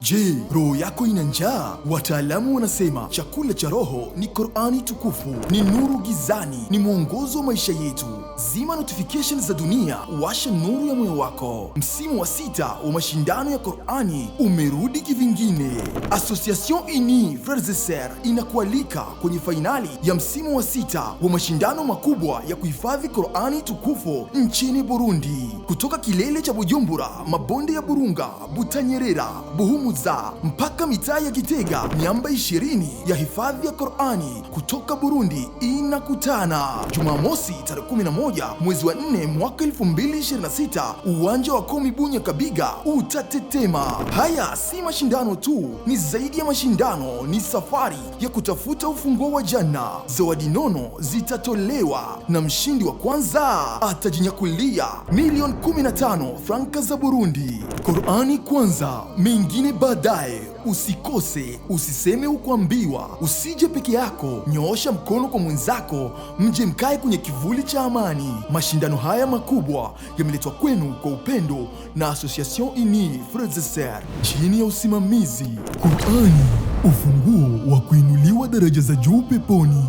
Je, roho yako ina njaa? Wataalamu wanasema chakula cha roho ni Qur'ani tukufu, ni nuru gizani, ni mwongozo wa maisha yetu. Zima notifications za dunia, washa nuru ya moyo wako. Msimu wa 6 wa mashindano ya Qur'ani umerudi kivingine. Association Unie Frères et Sœurs inakualika kwenye fainali ya msimu wa 6 wa mashindano makubwa ya kuhifadhi Qur'ani tukufu nchini Burundi. Kutoka kilele cha Bujumbura, mabonde ya Burunga, Butanyerera, Buhumuza mpaka mitaa ya Gitega, miamba 20 ya hifadhi ya Qur'ani kutoka Burundi inakutana Jumamosi tarehe 11 mwezi wa 4 mwaka 2026. Uwanja wa Komi Bunya Kabiga utatetema. Haya si mashindano tu, ni zaidi ya mashindano, ni safari ya kutafuta ufunguo wa janna. Zawadi nono zitatolewa na mshindi wa kwanza atajinyakulia milioni 15 franka za Burundi. Qur'ani kwanza, mengine baadaye. Usikose, usiseme ukuambiwa, usije peke yako. Nyoosha mkono kwa mwenzako, mje mkae kwenye kivuli cha amani. Mashindano haya makubwa yameletwa kwenu kwa upendo na Association Unie Frères et Sœurs chini ya usimamizi Qur'ani, ufunguo wa kuinuliwa daraja za juu peponi.